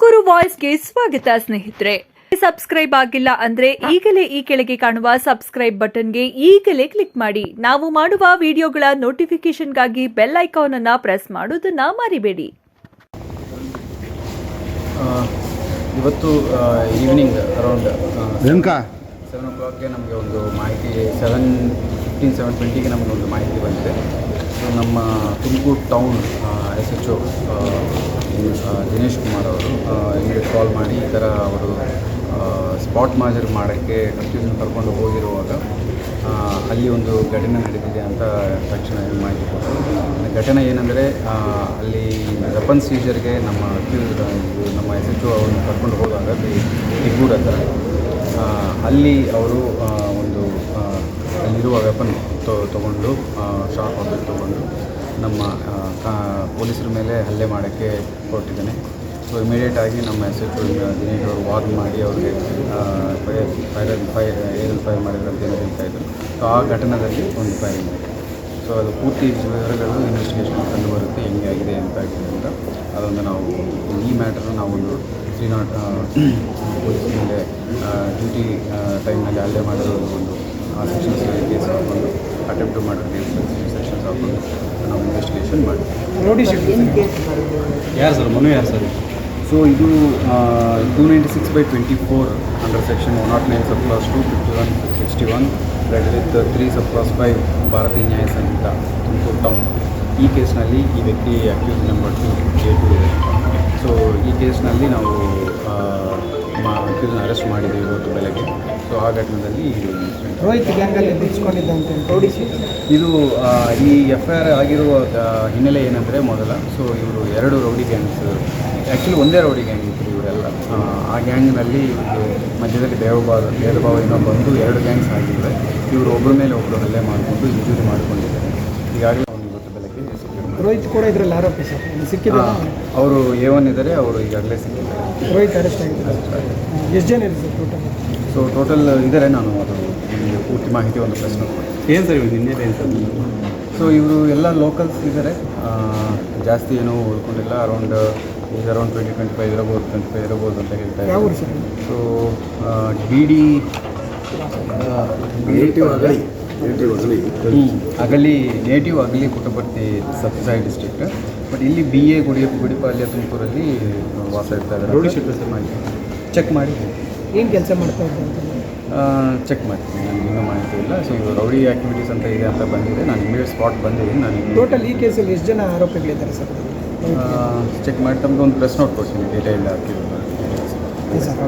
ತುಮಕೂರು ವಾಯ್ಸ್ಗೆ ಸ್ವಾಗತ ಸ್ನೇಹಿತರೆ. ಸಬ್ಸ್ಕ್ರೈಬ್ ಆಗಿಲ್ಲ ಅಂದ್ರೆ ಈಗಲೇ ಈ ಕೆಳಗೆ ಕಾಣುವ ಸಬ್ಸ್ಕ್ರೈಬ್ ಬಟನ್ಗೆ ಈಗಲೇ ಕ್ಲಿಕ್ ಮಾಡಿ. ನಾವು ಮಾಡುವ ವಿಡಿಯೋಗಳ ನೋಟಿಫಿಕೇಶನ್ಗಾಗಿ ಬೆಲ್ ಐಕಾನ್ ಅನ್ನು ಪ್ರೆಸ್ ಮಾಡೋದನ್ನ ಮರಿಬೇಡಿ. ಇವತ್ತು ಈವ್ನಿಂಗ್ ಅರೌಂಡ್ 7 o'clockಗೆ ನಮಗೆ ಒಂದು ಮಾಹಿತಿ 7:20 ನಮಗೆ ಒಂದು ಮಾಹಿತಿ ಬಂದಿದೆ. ಸೊ ನಮ್ಮ ತುಮಕೂರು ಟೌನ್ SHO ದಿನೇಶ್ ಕುಮಾರ್ ಅವರು ಇಮಿಡಿಯೇಟ್ ಕಾಲ್ ಮಾಡಿ ಈ ಥರ ಅವರು ಸ್ಪಾಟ್ ಮಾಜರ್ ಮಾಡೋಕ್ಕೆ ಕನ್ಫ್ಯೂಷನ್ ಕರ್ಕೊಂಡು ಹೋಗಿರುವಾಗ ಅಲ್ಲಿ ಒಂದು ಘಟನೆ ನಡೆದಿದೆ ಅಂತ ತಕ್ಷಣ ಮಾಹಿತಿ ಕೊಟ್ಟರು. ಘಟನೆ ಏನಂದರೆ ಅಲ್ಲಿ ವೆಪನ್ ಸೀಜರ್ಗೆ ನಮ್ಮ SHO ಅವರನ್ನು ಕರ್ಕೊಂಡು ಹೋದಾಗ ದಿಗ್ಗೂಡ್ ಹತ್ರ ಅಲ್ಲಿ ಅವರು ಒಂದು ಅಲ್ಲಿರುವ ವೆಪನ್ ತೊಗೊಂಡು ಶಾರ್ಪ್ ಆಬ್ಜೆಕ್ಟ್ ತೊಗೊಂಡು ನಮ್ಮ ಪೊಲೀಸರ ಮೇಲೆ ಹಲ್ಲೆ ಮಾಡೋಕ್ಕೆ ಹೊರಟಿದ್ದಾನೆ. ಸೊ ಇಮಿಡಿಯೇಟಾಗಿ ನಮ್ಮ SHO ದಿನೇಶ್ ಅವರು ವಾರ್ನ್ ಮಾಡಿ ಅವ್ರಿಗೆ ಏರಲ್ಲಿ ಫೈರ್ ಮಾಡಿದ್ರು ಅಂತ ಏನು ಹೇಳ್ತಾಯಿದ್ರು. ಸೊ ಆ ಘಟನೆಯಲ್ಲಿ ಒಂದು ಫೈರಿಂಗ್ ಆಗಿದೆ. ಸೊ ಅದು ಪೂರ್ತಿ ವಿವರಗಳು ಇನ್ವೆಸ್ಟಿಗೇಷನ್ ಕಂಡು ಬರುತ್ತೆ ಹೆಂಗೆ ಆಗಿದೆ ಅಂತ ಅದೊಂದು ನಾವು ಈ ಮ್ಯಾಟರ್ನ ನಾವೊಂದು 3 ಪೊಲೀಸ್ ಮೇಲೆ ಡ್ಯೂಟಿ ಟೈಮ್ನಲ್ಲಿ ಹಲ್ಲೆ ಮಾಡಿರೋದು ಒಂದು ಆ ಸೆಕ್ಷನ್ಸ್ ಕೇಸ್ ಹಾಕೊಂಡು ಅಟೆಂಪ್ಟ್ ಮಾಡೋ ಸೆಕ್ಷನ್ಸ್ ಹಾಕೊಂಡು ನಾವು ಇನ್ವೆಸ್ಟಿಗೇಷನ್ ಮಾಡ್ತೀವಿ. ಯಾರು ಸರ್ ಮನು ಯಾರು ಸರ್? ಸೊ ಇದು 296/24 under section 109 sub class 2 5161 red with 3 sub class 5 ಭಾರತೀಯ ನ್ಯಾಯ ಸಂಹಿತ ತುಮಕೂರು ಟೌನ್. ಈ ಕೇಸ್ನಲ್ಲಿ ಈ ವ್ಯಕ್ತಿ ಅಕ್ಯೂಸ್ ನಂಬರ್ 2 ಇದೆ. ಸೊ ಈ ಕೇಸ್ನಲ್ಲಿ ನಾವು ಅಕ್ಯೂಸ್ನ ಅರೆಸ್ಟ್ ಮಾಡಿದ್ದೀವಿ ಇವತ್ತು ಬೆಳಗ್ಗೆ. ಸೊ ಆ ಘಟನೆಯಲ್ಲಿ ರೋಹಿತ್ ಗ್ಯಾಂಗಲ್ಲಿ ಬಿಡಿಸ್ಕೊಂಡಿದ್ದಂತೆ ಇದು ಈ FIR ಆಗಿರುವ ಹಿನ್ನೆಲೆ ಏನಂದರೆ ಸೊ ಇವರು 2 ರೌಡಿ ಗ್ಯಾಂಗ್ಸ್, ಆ್ಯಕ್ಚುಲಿ ಒಂದೇ ರೌಡಿ ಗ್ಯಾಂಗ್ ಇತ್ತು ಇವರೆಲ್ಲ. ಆ ಗ್ಯಾಂಗ್ನಲ್ಲಿ ಇವರು ಮಧ್ಯದಲ್ಲಿ ಭೇದಭಾವದಿಂದ ಬಂದು 2 ಗ್ಯಾಂಗ್ಸ್ ಆಗಿದ್ದರೆ ಇವರು ಒಬ್ಬರ ಮೇಲೆ ಒಬ್ಬರು ಹಲ್ಲೆ ಮಾಡಿಕೊಂಡು ಇಂಜುರಿ ಮಾಡಿಕೊಂಡಿದ್ದಾರೆ. ಈಗಾಗಲೇ ಅವನು ಇವತ್ತು ಬೆಳಗ್ಗೆ ರೋಹಿತ್ ಕೂಡ ಇದರಲ್ಲಿ ಆರೋಪಿ ಸರ್ ಸಿಕ್ಕಿದೆ. ಅವರು A1 ಇದ್ದಾರೆ, ಅವರು ಈಗಾಗಲೇ ಸಿಕ್ಕಿದ್ದಾರೆ. ರೋಹಿತ್ ಅರೆಸ್ಟ್ ಆಗಿದ್ದಾರೆ. ಎಷ್ಟು ಜನ ಇದೆ ಸರ್ ಟೋಟಲ್? ಸೊ ಟೋಟಲ್ ಇದ್ದಾರೆ. ನಾನು ಅದು ಪೂರ್ತಿ ಮಾಹಿತಿ ಒಂದು ಪ್ರಶ್ನೆ ಏನು ಸರ್ ಇವ್ರು ನಿನ್ನೆ ಏನು ಸರ್? ಸೊ ಇವರು ಎಲ್ಲ ಲೋಕಲ್ಸ್ ಇದ್ದಾರೆ, ಜಾಸ್ತಿ ಏನೂ ಉಳ್ಕೊಂಡಿಲ್ಲ. ಅರೌಂಡ್ 20-25 ಇರಬಹುದು, 25 ಇರಬಹುದು ಅಂತ ಹೇಳ್ತಾ ಯಾವ ಊರು ಇದ್ದಾರೆ. ಸರ್? ಸೊ BD ಅಗಲಿ ನೇಟಿವ್ ಅಗಲಿ ಕುಟುಂಬರ್ತಿ ಸತ್ಯಸಾಯಿ ಡಿಸ್ಟ್ರಿಕ್ಟ್. ಬಟ್ ಇಲ್ಲಿ BA ಗುಡಿಪಾಳ್ಯ ತುಮಕೂರಲ್ಲಿ ವಾಸ ಇರ್ತಾ ಇದ್ದಾರೆ. ರೋಡಿ ಶಿಫ್ಟ್ ಸರ್ ಮಾಹಿತಿ ಚೆಕ್ ಮಾಡಿ ಏನು ಕೆಲಸ ಮಾಡ್ತಾ ಇದ್ದಾರೆ ಚೆಕ್ ಮಾಡ್ತೀನಿ, ನನಗೆ ಇನ್ನೂ ಮಾಹಿತಿ ಇಲ್ಲ. ಸೊ ಇವರು ರೌಡಿ ಆ್ಯಕ್ಟಿವಿಟೀಸ್ ಅಂತ ಇದೆ ಅಂತ ಬಂದಿದೆ. ನಾನು ಇಮಿಡಿಯೇಟ್ ಸ್ಪಾಟ್ ಬಂದಿದ್ದೀನಿ. ನಾನು ಟೋಟಲ್ ಈ ಕೇಸಲ್ಲಿ ಎಷ್ಟು ಜನ ಆರೋಪಿಗಳಿದ್ದಾರೆ ಸರ್? ಚೆಕ್ ಮಾಡಿ ತಮಗೆ ಒಂದು ಪ್ರೆಸ್ ನೋಟ್ ಕೊಡ್ತೀನಿ, ಡೀಟೇಲ್ ಹಾಕಿ ಸರ್